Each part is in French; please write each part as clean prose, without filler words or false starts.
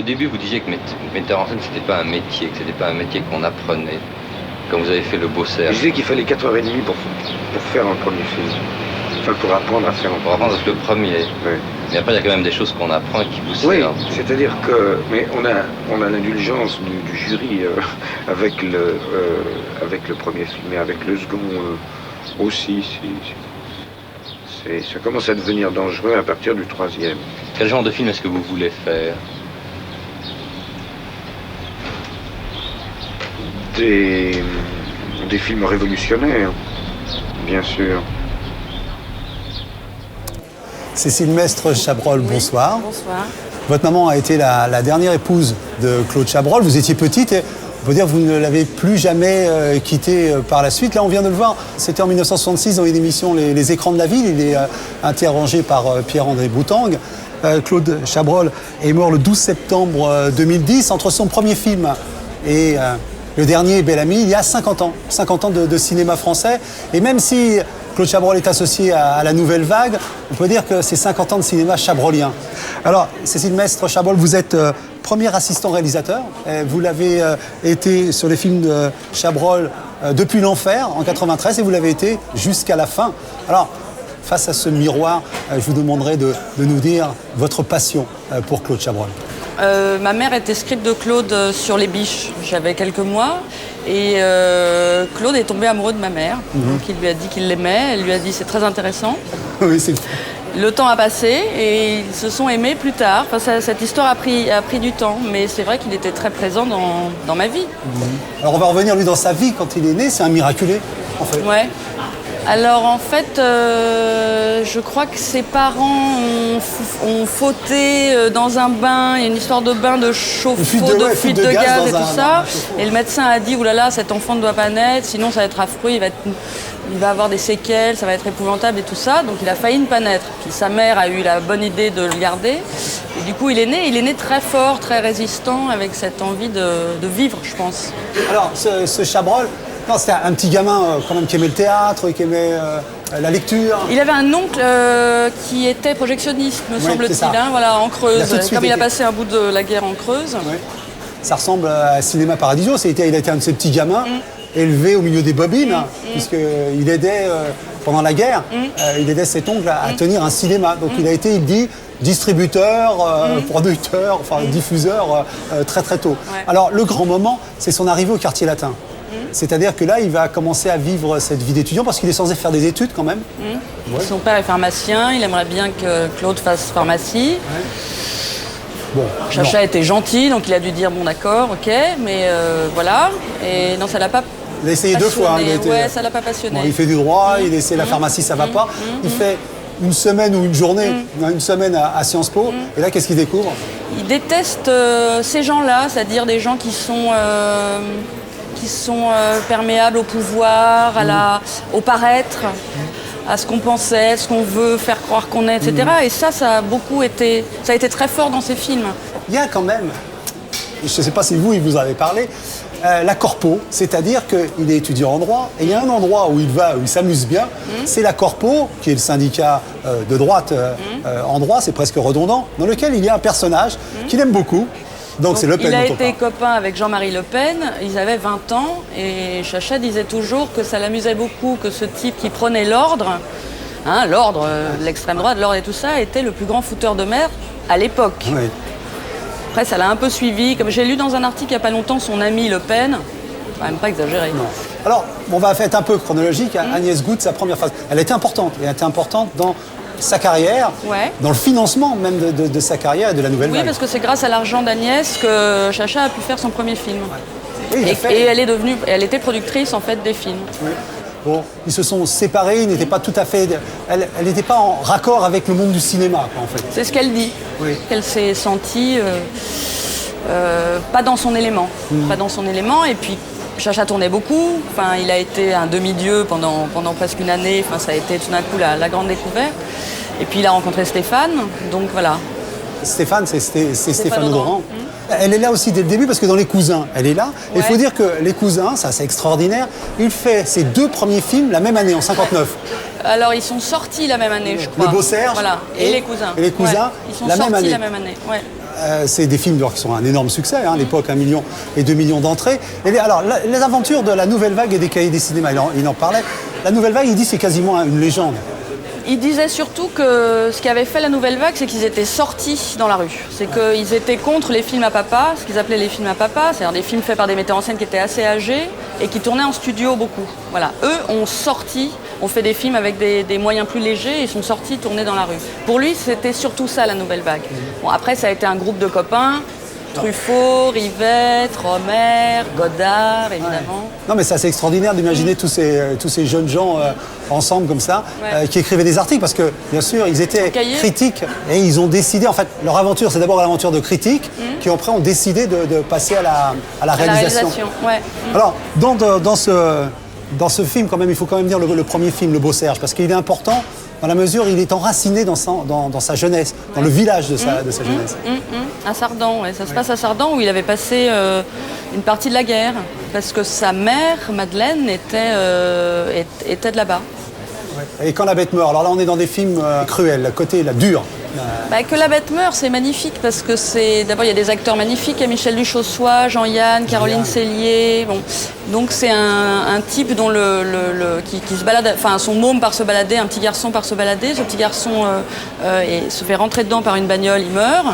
début, vous disiez que metteur en scène, c'était pas un métier, que c'était pas un métier qu'on apprenait. Quand vous avez fait Le Beau Cerf. Je disais qu'il fallait 4h30 pour faire un premier film. Enfin, pour apprendre à faire un premier film. Pour apprendre le premier. Oui. Mais après, il y a quand même des choses qu'on apprend et qui vous servent. Oui, c'est-à-dire que... Mais on a l'indulgence du jury avec le premier film et avec le second aussi. Ça commence à devenir dangereux à partir du troisième. Quel genre de film est-ce que vous voulez faire? Des films révolutionnaires, bien sûr. Cécile Mestre-Chabrol, bonsoir. Bonsoir. Votre maman a été la dernière épouse de Claude Chabrol. Vous étiez petite et on peut dire que vous ne l'avez plus jamais quitté par la suite. Là, on vient de le voir, c'était en 1966 dans une émission Les Écrans de la Ville. Il est interrogé par Pierre-André Boutang. Claude Chabrol est mort le 12 septembre 2010. Entre son premier film et le dernier, Bel Ami, il y a 50 ans. 50 ans de cinéma français. Et même si Claude Chabrol est associé à la Nouvelle Vague, on peut dire que c'est 50 ans de cinéma chabrolien. Alors, Cécile Mestre-Chabrol, vous êtes premier assistant réalisateur. Vous l'avez été sur les films de Chabrol depuis l'Enfer, en 93, et vous l'avez été jusqu'à la fin. Alors, face à ce miroir, je vous demanderai de nous dire votre passion pour Claude Chabrol. Ma mère était script de Claude sur Les Biches. J'avais quelques mois et Claude est tombé amoureux de ma mère. Donc il lui a dit qu'il l'aimait. Elle lui a dit c'est très intéressant. Oui, c'est... Le temps a passé et ils se sont aimés plus tard. Enfin, cette histoire a pris du temps, mais c'est vrai qu'il était très présent dans ma vie. Alors on va revenir lui dans sa vie quand il est né. C'est un miraculé, en fait. Ouais. Alors en fait, je crois que ses parents ont fauté dans un bain. Il y a une histoire de bain de chauffe-eau, de fuite de gaz et tout ça. Et le médecin a dit, oulala, cet enfant ne doit pas naître, sinon ça va être affreux, il va avoir des séquelles, ça va être épouvantable et tout ça. Donc il a failli ne pas naître. Puis sa mère a eu la bonne idée de le garder. Et du coup, il est né très fort, très résistant, avec cette envie de vivre, je pense. Alors, ce Chabrol, non, c'était un petit gamin quand même qui aimait le théâtre, qui aimait la lecture. Il avait un oncle qui était projectionniste, me semble-t-il, hein, voilà, en Creuse. Comme il a passé un bout de la guerre en Creuse. Oui. Ça ressemble à Cinéma Paradiso. Il a été un de ces petits gamins élevés au milieu des bobines, puisqu'il aidait, pendant la guerre, il aidait cet oncle à tenir un cinéma. Donc il a été, il dit, distributeur, producteur, enfin diffuseur très très tôt. Ouais. Alors le grand moment, c'est son arrivée au quartier latin. C'est-à-dire que là, il va commencer à vivre cette vie d'étudiant parce qu'il est censé faire des études quand même. Ouais. Son père est pharmacien, il aimerait bien que Claude fasse pharmacie. Ouais. Bon, Chacha était gentil, donc il a dû dire bon d'accord, ok, mais voilà. Et non, ça l'a pas. Il a essayé passionné. 2 fois. Hein, ouais, ça l'a pas passionné. Bon, il fait du droit, il essaie la pharmacie, ça va pas. Il fait une semaine ou une journée, une semaine à Sciences Po. Et là, qu'est-ce qu'il découvre? Il déteste ces gens-là, c'est-à-dire des gens qui sont perméables au pouvoir, au paraître, à ce qu'on pensait, ce qu'on veut faire croire qu'on est, etc. Et ça a été très fort dans ces films. Il y a quand même, je ne sais pas si il vous avez parlé, la Corpo, c'est-à-dire qu'il est étudiant en droit, et il y a un endroit où il va, où il s'amuse bien, c'est la Corpo, qui est le syndicat de droite en droit, c'est presque redondant, dans lequel il y a un personnage qu'il aime beaucoup. Donc c'est Le Pen. Il a été copain avec Jean-Marie Le Pen, ils avaient 20 ans, et Chacha disait toujours que ça l'amusait beaucoup que ce type qui prenait l'ordre, hein, l'ordre de l'extrême droite, l'ordre et tout ça, était le plus grand fouteur de merde à l'époque. Oui. Après, ça l'a un peu suivi. Comme j'ai lu dans un article il n'y a pas longtemps, son ami Le Pen, quand même pas exagéré. Non. Alors, on va être un peu chronologique. Agnès Good, sa première phase, elle a été importante. Elle a été importante dans sa carrière, dans le financement même de sa carrière et de la Nouvelle Vague. Oui, parce que c'est grâce à l'argent d'Agnès que Chacha a pu faire son premier film. Ouais. Oui, et elle était productrice en fait des films. Oui. Bon, ils se sont séparés, ils n'étaient pas tout à fait... Elle n'était pas en raccord avec le monde du cinéma, en fait. C'est ce qu'elle dit, qu'elle s'est sentie pas dans son élément. Pas dans son élément, et puis Chacha tournait beaucoup, enfin, il a été un demi-dieu pendant presque une année, enfin, ça a été tout d'un coup la grande découverte. Et puis il a rencontré Stéphane, donc voilà. Stéphane, c'est Stéphane Audran. Elle est là aussi dès le début parce que dans Les Cousins, elle est là. Et il faut dire que Les Cousins, ça c'est extraordinaire, il fait ses 2 premiers films la même année, en 59. Alors ils sont sortis la même année, je crois. Le Beau Cerf voilà. Et Les Cousins. Et Les Cousins, ils sont sortis la même année. Ouais. c'est des films qui sont un énorme succès, à l'époque 1 million et 2 millions d'entrées. Et alors, les aventures de la Nouvelle Vague et des Cahiers des cinémas, il en parlait. La Nouvelle Vague, il dit c'est quasiment une légende. Il disait surtout que ce qui avait fait la Nouvelle Vague, c'est qu'ils étaient sortis dans la rue. C'est qu'ils étaient contre les films à papa, ce qu'ils appelaient les films à papa, c'est-à-dire des films faits par des metteurs en scène qui étaient assez âgés et qui tournaient en studio beaucoup. Voilà. Eux ont sorti, ont fait des films avec des moyens plus légers et ils sont sortis tourner dans la rue. Pour lui, c'était surtout ça, la Nouvelle Vague. Bon, après, ça a été un groupe de copains. Truffaut, Rivette, Romer, Godard, évidemment. Non, mais c'est assez extraordinaire d'imaginer tous ces jeunes gens ensemble comme ça, qui écrivaient des articles, parce que, bien sûr, ils étaient critiques et ils ont décidé, en fait, leur aventure, c'est d'abord l'aventure de critiques, qui après ont décidé de passer à la réalisation. Ouais. Alors, dans ce film, quand même, il faut quand même dire le premier film, Le Beau Serge, parce qu'il est important dans la mesure où il est enraciné dans sa jeunesse, dans le village de sa jeunesse. À Sardan, ouais. Ça se passe à Sardan où il avait passé une partie de la guerre, parce que sa mère, Madeleine, était de là-bas. Et Quand la bête meurt, alors là on est dans des films cruels, la côté, la dure. Que la bête meurt, c'est magnifique parce que d'abord il y a des acteurs magnifiques, il y a Michel Duchossois, Jean-Yann, Caroline Cellier. Bon. Donc c'est un type dont qui se balade, enfin son môme part se balader, un petit garçon part se balader. Ce petit garçon se fait rentrer dedans par une bagnole, il meurt.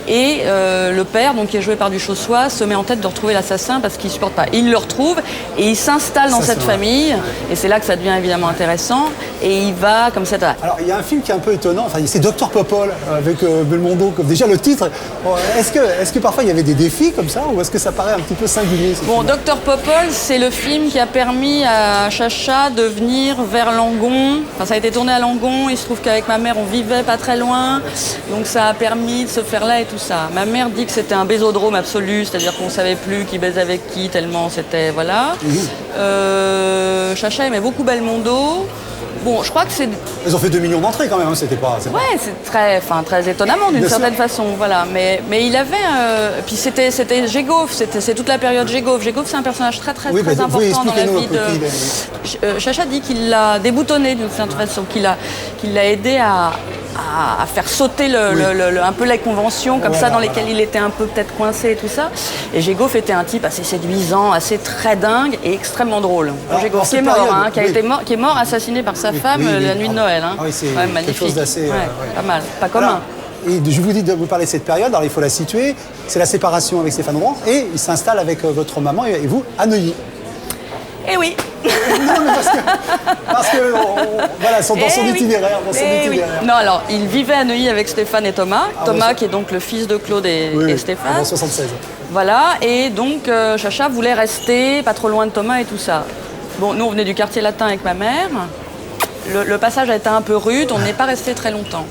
Et le père, donc qui est joué par Duchossois, se met en tête de retrouver l'assassin parce qu'il ne supporte pas. Il le retrouve et il s'installe dans cette famille. Et c'est là que ça devient évidemment intéressant. Et il va comme ça. Alors il y a un film qui est un peu étonnant. Enfin, c'est Dr Popol avec Belmondo. Déjà le titre. Est-ce que parfois il y avait des défis comme ça, ou est-ce que ça paraît un petit peu singulier? Bon, Dr Popol, c'est le film qui a permis à Chacha de venir vers Langon. Enfin, ça a été tourné à Langon. Il se trouve qu'avec ma mère, on vivait pas très loin. Donc ça a permis de se faire là et tout ça. Ma mère dit que c'était un baisodrome absolu, c'est-à-dire qu'on ne savait plus qui baisait avec qui, tellement c'était... Voilà. Chacha aimait beaucoup Belmondo. Bon, je crois que c'est... Ils ont fait 2 millions d'entrées quand même, hein, c'était pas... Ouais, c'est très étonnamment d'une certaine façon, voilà. Mais il avait... Puis c'était Gégauf, c'est toute la période Gégauf. Gégauf, c'est un personnage très important dans la vie de... Chacha dit qu'il l'a déboutonné d'une certaine façon, qu'il l'a aidé à faire sauter un peu les conventions comme ça dans lesquelles il était un peu peut-être coincé et tout ça. Et Gégauf était un type assez séduisant, assez très dingue et extrêmement drôle. Gégauf qui est mort, qui est mort assassiné par sa femme la nuit de Noël. Hein. Oui, c'est quelque chose d'assez... Pas mal, pas commun. Et je vous dis de vous parler de cette période, alors il faut la situer, c'est la séparation avec Stéphane Rouen et il s'installe avec votre maman et vous à Neuilly. Eh oui. Non, mais parce que voilà, dans son itinéraire. Oui. Non, alors, il vivait à Neuilly avec Stéphane et Thomas. Thomas, qui est donc le fils de Claude et Stéphane. En 76. Voilà, et donc Chacha voulait rester pas trop loin de Thomas et tout ça. Bon, nous, on venait du quartier latin avec ma mère. Le passage a été un peu rude, on n'est pas resté très longtemps.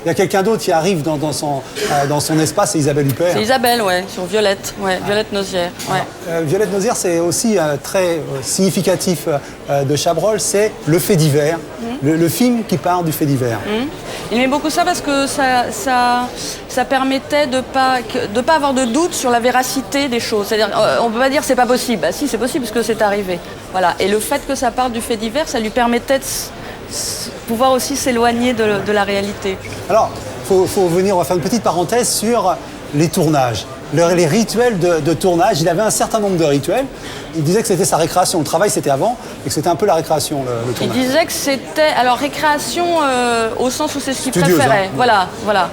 Il y a quelqu'un d'autre qui arrive dans son espace, c'est Isabelle Huppert. C'est Isabelle, sur Violette, Violette Nozière. Ouais. Violette Nozière, c'est aussi très significatif de Chabrol, c'est le fait divers, le film qui part du fait divers. Il aimait beaucoup ça parce que ça permettait de pas avoir de doute sur la véracité des choses. C'est-à-dire, on ne peut pas dire c'est pas possible. Bah si, c'est possible parce que c'est arrivé. Voilà. Et le fait que ça parte du fait divers, ça lui permettait de pouvoir aussi s'éloigner de la réalité. Alors, faut venir, on va faire une petite parenthèse sur les tournages. Les rituels de tournage, il avait un certain nombre de rituels. Il disait que c'était sa récréation. Le travail, c'était avant, et que c'était un peu la récréation, le tournage. Il disait que c'était... Alors, récréation au sens où c'est ce qu'il Studieuse, préférait. Hein. Voilà.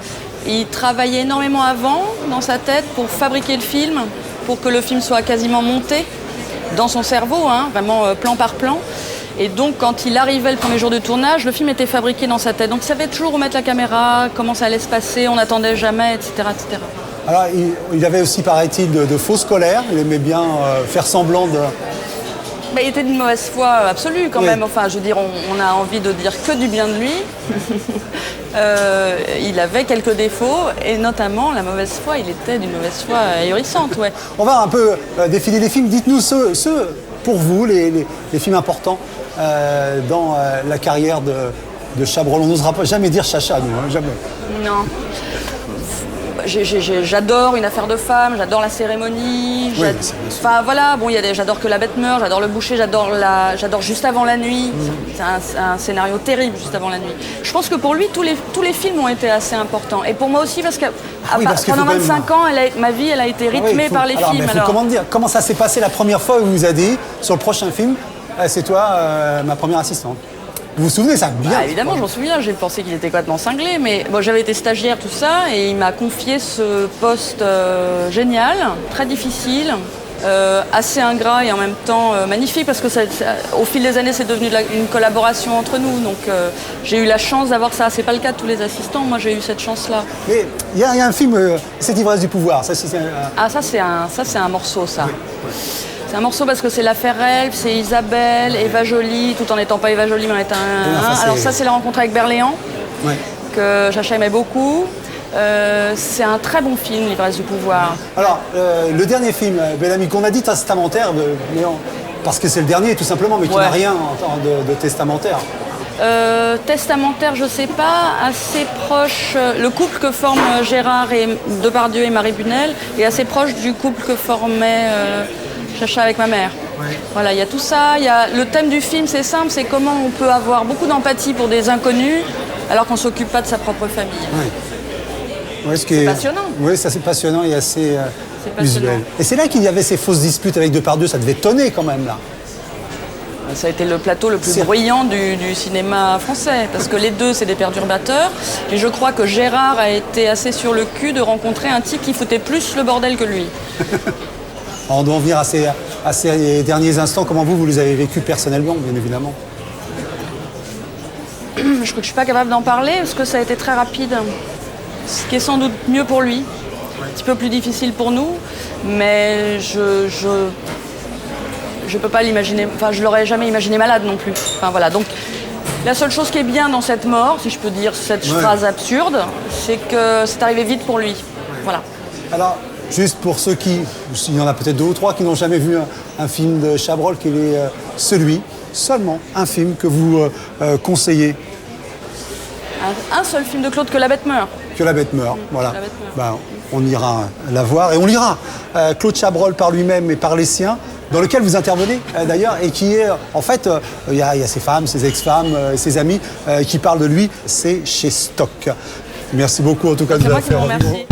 Il travaillait énormément avant, dans sa tête, pour fabriquer le film, pour que le film soit quasiment monté dans son cerveau, hein, vraiment plan par plan. Et donc, quand il arrivait le premier jour de tournage, le film était fabriqué dans sa tête. Donc, il savait toujours où mettre la caméra, comment ça allait se passer, on n'attendait jamais, etc., etc. Alors, il avait aussi, paraît-il, de fausses colères. Il aimait bien faire semblant de... Mais il était d'une mauvaise foi absolue quand même. Enfin, je veux dire, on a envie de dire que du bien de lui. Il avait quelques défauts, et notamment la mauvaise foi. Il était d'une mauvaise foi ahurissante, ouais. On va un peu défiler les films. Dites-nous ceux pour vous, les films importants dans la carrière de Chabrol. On n'osera pas jamais dire Chacha, nous, hein, jamais. Non. j'adore Une affaire de femme, j'adore La cérémonie, enfin voilà, bon, j'adore Que la bête meurt, j'adore Le boucher, j'adore Juste avant la nuit. C'est un scénario terrible, Juste avant la nuit. Je pense que pour lui, tous les films ont été assez importants. Et pour moi aussi, parce que pendant 25 ans, ma vie, elle a été rythmée par les films. Comment ça s'est passé la première fois où il vous a dit, sur le prochain film, c'est toi ma première assistante? Vous vous souvenez ça bien? Évidemment, je m'en souviens. J'ai pensé qu'il était complètement cinglé, mais bon, j'avais été stagiaire, tout ça, et il m'a confié ce poste génial, très difficile, assez ingrat et en même temps magnifique, parce que au fil des années, c'est devenu une collaboration entre nous. Donc, j'ai eu la chance d'avoir ça. C'est pas le cas de tous les assistants. Moi, j'ai eu cette chance-là. Mais il y a un film, C'est Ivresse du pouvoir. Ça, c'est un morceau, ça. Oui. C'est un morceau parce que c'est l'affaire Elf, c'est Isabelle, Eva Joly, tout en n'étant pas Eva Joly, mais en étant Alors ça, c'est la rencontre avec Berléand, que Chacha aimait beaucoup. C'est un très bon film, L'Ivresse du pouvoir. Alors, le dernier film, Bel-Ami, qu'on a dit testamentaire, parce que c'est le dernier tout simplement, mais qui n'a rien de testamentaire. Testamentaire, je sais pas, assez proche. Le couple que forment Gérard Depardieu et Marie Bunel est assez proche du couple que formait Chacha avec ma mère. Voilà, il y a tout ça. Le thème du film, c'est simple, c'est comment on peut avoir beaucoup d'empathie pour des inconnus alors qu'on ne s'occupe pas de sa propre famille. C'est passionnant. Oui, ça c'est passionnant et assez visuel. Et c'est là qu'il y avait ces fausses disputes avec Depardieu, ça devait tonner quand même là. Ça a été le plateau le plus bruyant du cinéma français, parce que les deux, c'est des perturbateurs. Et je crois que Gérard a été assez sur le cul de rencontrer un type qui foutait plus le bordel que lui. On doit en venir à ces derniers instants. Comment vous les avez vécus personnellement, bien évidemment? Je crois que je ne suis pas capable d'en parler, parce que ça a été très rapide. Ce qui est sans doute mieux pour lui. Un petit peu plus difficile pour nous, mais je peux pas l'imaginer, enfin je l'aurais jamais imaginé malade non plus. Enfin voilà, donc la seule chose qui est bien dans cette mort, si je peux dire cette phrase absurde, c'est que c'est arrivé vite pour lui. Voilà. Alors, juste pour ceux il y en a peut-être 2 ou 3 qui n'ont jamais vu un film de Chabrol, quel est seulement un film que vous conseillez? Un seul film de Claude, Que la bête meurt. Que la bête meurt, voilà. On ira la voir et on lira Claude Chabrol par lui-même et par les siens, dans lequel vous intervenez d'ailleurs, et qui est, en fait, il y a ses femmes, ses ex-femmes, ses amis qui parlent de lui, c'est chez Stock. Merci beaucoup en tout cas de nous avoir fait. Merci.